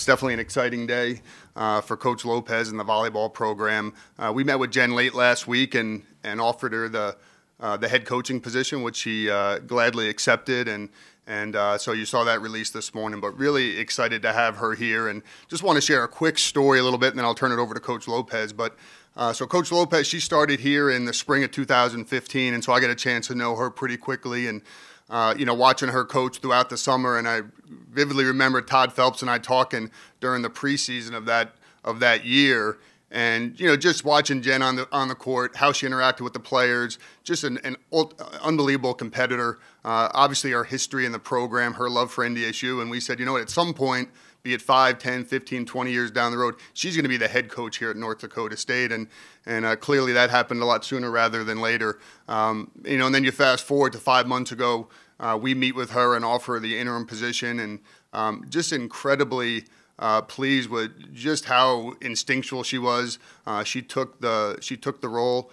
It's definitely an exciting day for Coach Lopez and the volleyball program. We met with Jen late last week and offered her the head coaching position, which she gladly accepted. And so you saw that release this morning, but really excited to have her here. And just want to share a quick story a little bit, and then I'll turn it over to Coach Lopez. But so Coach Lopez, she started here in the spring of 2015, and so I got a chance to know her pretty quickly. And watching her coach throughout the summer, and I vividly remember Todd Phelps and I talking during the preseason of that year, and just watching Jen on the court, how she interacted with the players, just an unbelievable competitor. Obviously, our history in the program, her love for NDSU, and we said, at some point, be it 5, 10, 15, 20 years down the road, she's going to be the head coach here at North Dakota State, and clearly that happened a lot sooner rather than later. And then you fast forward to 5 months ago, we meet with her and offer her the interim position, and just incredibly pleased with just how instinctual she was. She took the role.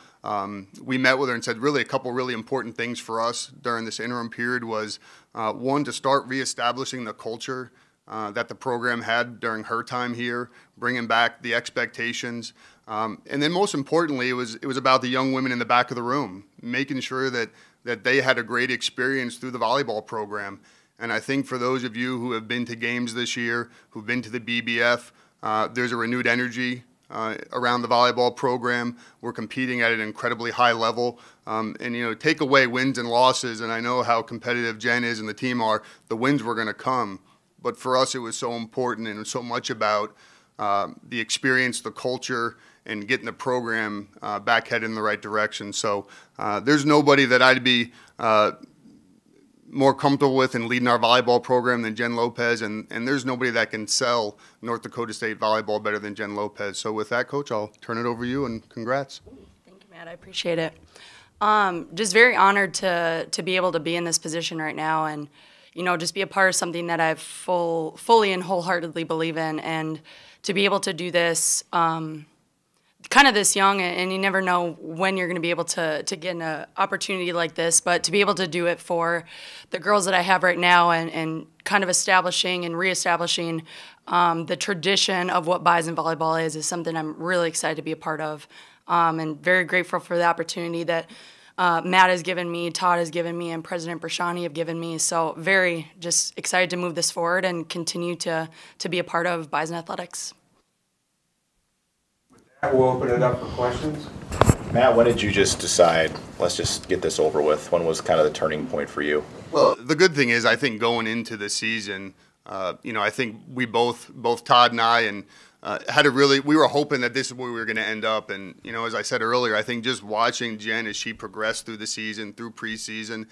We met with her and said really a couple really important things for us during this interim period was one, to start reestablishing the culture that the program had during her time here, bringing back the expectations, and then most importantly, it was about the young women in the back of the room, making sure that they had a great experience through the volleyball program. And I think for those of you who have been to games this year, who've been to the BBF, there's a renewed energy around the volleyball program. We're competing at an incredibly high level. And take away wins and losses, and I know how competitive Jen is and the team are, the wins were going to come. But for us, it was so important and so much about the experience, the culture, and getting the program back headed in the right direction. So there's nobody that I'd be more comfortable with in leading our volleyball program than Jen Lopez, and there's nobody that can sell North Dakota State volleyball better than Jen Lopez. So with that, Coach, I'll turn it over to you, and congrats. Thank you, Matt. I appreciate it. Just very honored to be able to be in this position right now, and just be a part of something that I fully and wholeheartedly believe in, and to be able to do this kind of this young, and you never know when you're going to be able to get an opportunity like this, but to be able to do it for the girls that I have right now, and kind of establishing and reestablishing the tradition of what Bison volleyball is something I'm really excited to be a part of, and very grateful for the opportunity that Matt has given me, Todd has given me, and President Brashani have given me. So very just excited to move this forward and continue to be a part of Bison athletics. With that, we'll open it up for questions. Matt, when did you just decide, let's just get this over with? When was kind of the turning point for you? Well, the good thing is I think going into the season, I think we both Todd and I, and we were hoping that this is where we were going to end up. And, as I said earlier, I think just watching Jen as she progressed through the season, through preseason,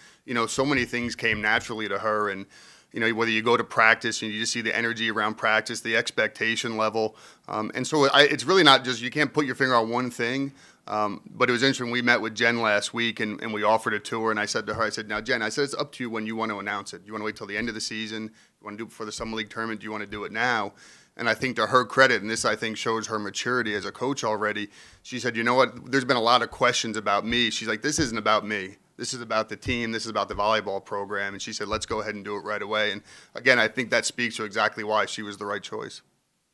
so many things came naturally to her. And, whether you go to practice and you just see the energy around practice, the expectation level. And so it's really not just, you can't put your finger on one thing. But it was interesting. We met with Jen last week and we offered it to her. And I said to her, now, Jen, it's up to you when you want to announce it. You want to wait till the end of the season? You want to do it before the Summer League tournament? Do you want to do it now? And I think to her credit, and this I think shows her maturity as a coach already, she said, you know what, there's been a lot of questions about me. She's like, this isn't about me. This is about the team. This is about the volleyball program. And she said, let's go ahead and do it right away. And again, I think that speaks to exactly why she was the right choice.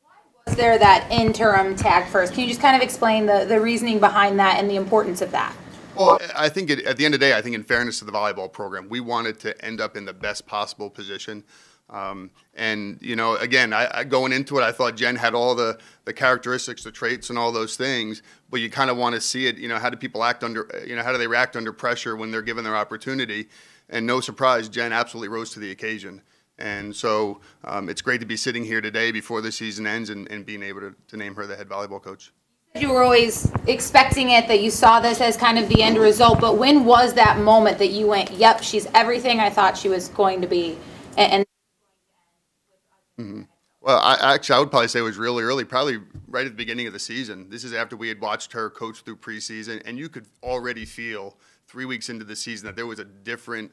Why was there that interim tag first? Can you just kind of explain the reasoning behind that and the importance of that? Well, I think at the end of the day, I think in fairness to the volleyball program, we wanted to end up in the best possible position. And, again, I going into it, I thought Jen had all the characteristics, the traits, and all those things. But you kind of want to see it, how do people act under, how do they react under pressure when they're given their opportunity? And no surprise, Jen absolutely rose to the occasion. And so it's great to be sitting here today before the season ends and being able to name her the head volleyball coach. You were always expecting it, that you saw this as kind of the end result. But when was that moment that you went, yep, she's everything I thought she was going to be? Mm-hmm. Well, I would probably say it was really early, probably right at the beginning of the season. This is after we had watched her coach through preseason, and you could already feel 3 weeks into the season that there was a different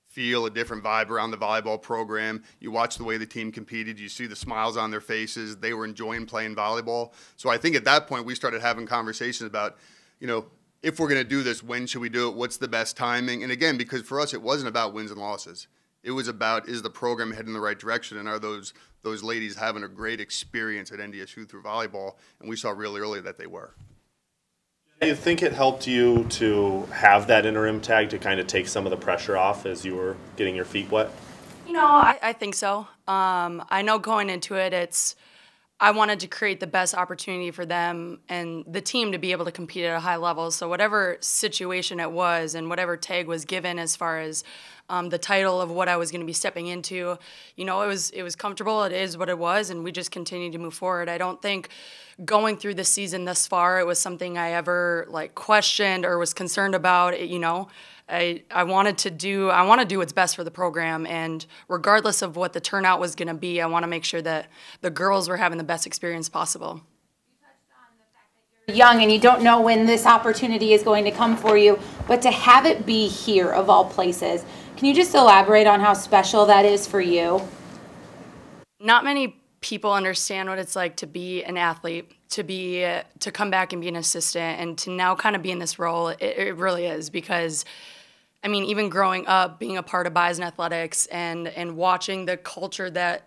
feel, a different vibe around the volleyball program. You watch the way the team competed. You see the smiles on their faces. They were enjoying playing volleyball. So I think at that point we started having conversations about, if we're going to do this, when should we do it? What's the best timing? And again, because for us it wasn't about wins and losses. It was about, is the program heading in the right direction, and are those ladies having a great experience at NDSU through volleyball? And we saw really early that they were. Do you think it helped you to have that interim tag to kind of take some of the pressure off as you were getting your feet wet? You know, I think so. I know going into it, I wanted to create the best opportunity for them and the team to be able to compete at a high level. So whatever situation it was and whatever tag was given as far as the title of what I was going to be stepping into, you know, it was comfortable. It is what it was, and we just continued to move forward. I don't think going through the season thus far it was something I ever questioned or was concerned about. You know, I want to do what's best for the program, and regardless of what the turnout was going to be, I want to make sure that the girls were having the best experience possible. Young and you don't know when this opportunity is going to come for you, but to have it be here of all places, can you just elaborate on how special that is for you? Not many people understand what it's like to be an athlete, to come back and be an assistant, and to now kind of be in this role. It really is, because I mean, even growing up, being a part of Bison Athletics and watching the culture that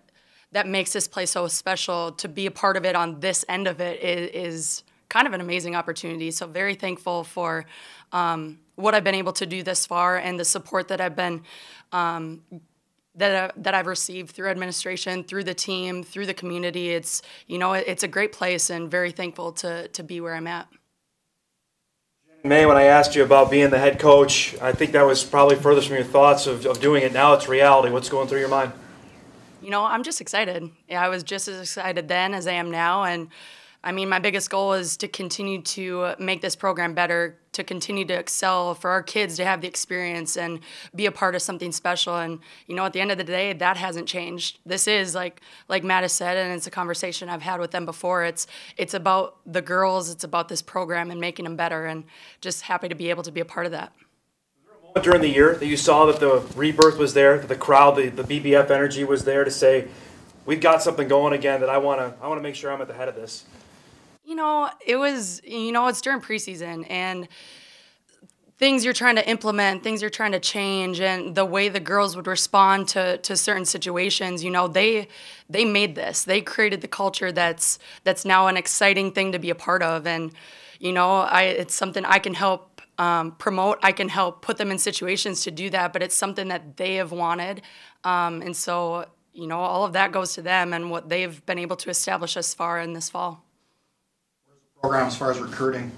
makes this place so special, to be a part of it on this end of it is kind of an amazing opportunity. So very thankful for what I've been able to do this far, and the support that I've been that I've received through administration, through the team, through the community. It's, you know, it's a great place, and very thankful to be where I'm at. May, when I asked you about being the head coach, I think that was probably furthest from your thoughts of doing it. Now it's reality. What's going through your mind? You know, I'm just excited. Yeah, I was just as excited then as I am now, and I mean, my biggest goal is to continue to make this program better, to continue to excel, for our kids to have the experience and be a part of something special. And, you know, at the end of the day, that hasn't changed. This is, like Matt has said, and it's a conversation I've had with them before, it's about the girls, it's about this program and making them better, and just happy to be able to be a part of that. Was there a moment during the year that you saw that the rebirth was there, that the crowd, the BBF energy was there to say, we've got something going again, that I want to make sure I'm at the head of this? You know, it's during preseason, and things you're trying to implement, things you're trying to change, and the way the girls would respond to certain situations, you know, they made this. They created the culture that's now an exciting thing to be a part of, and, you know, it's something I can help promote. I can help put them in situations to do that, but it's something that they have wanted, and so, you know, all of that goes to them and what they've been able to establish thus far in this fall. Program as far as recruiting?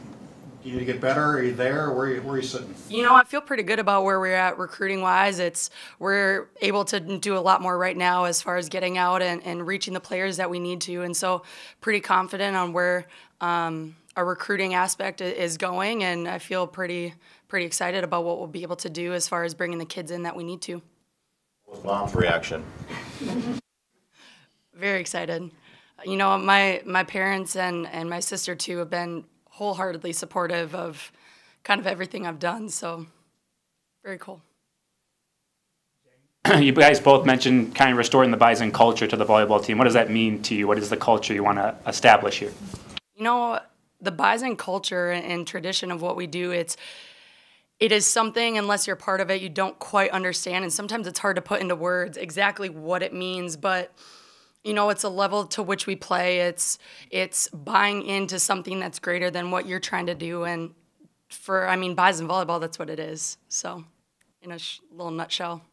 Do you need to get better? Are you there? Where are you sitting? You know, I feel pretty good about where we're at recruiting-wise. We're able to do a lot more right now as far as getting out and reaching the players that we need to, and so pretty confident on where our recruiting aspect is going, and I feel pretty excited about what we'll be able to do as far as bringing the kids in that we need to. What was Mom's reaction? Very excited. You know, my parents and my sister, too, have been wholeheartedly supportive of kind of everything I've done, so very cool. You guys both mentioned kind of restoring the Bison culture to the volleyball team. What does that mean to you? What is the culture you want to establish here? You know, the Bison culture and tradition of what we do, it is something, unless you're part of it, you don't quite understand, and sometimes it's hard to put into words exactly what it means, but you know, it's a level to which we play. It's buying into something that's greater than what you're trying to do. And Bison volleyball, that's what it is. So, in a little nutshell.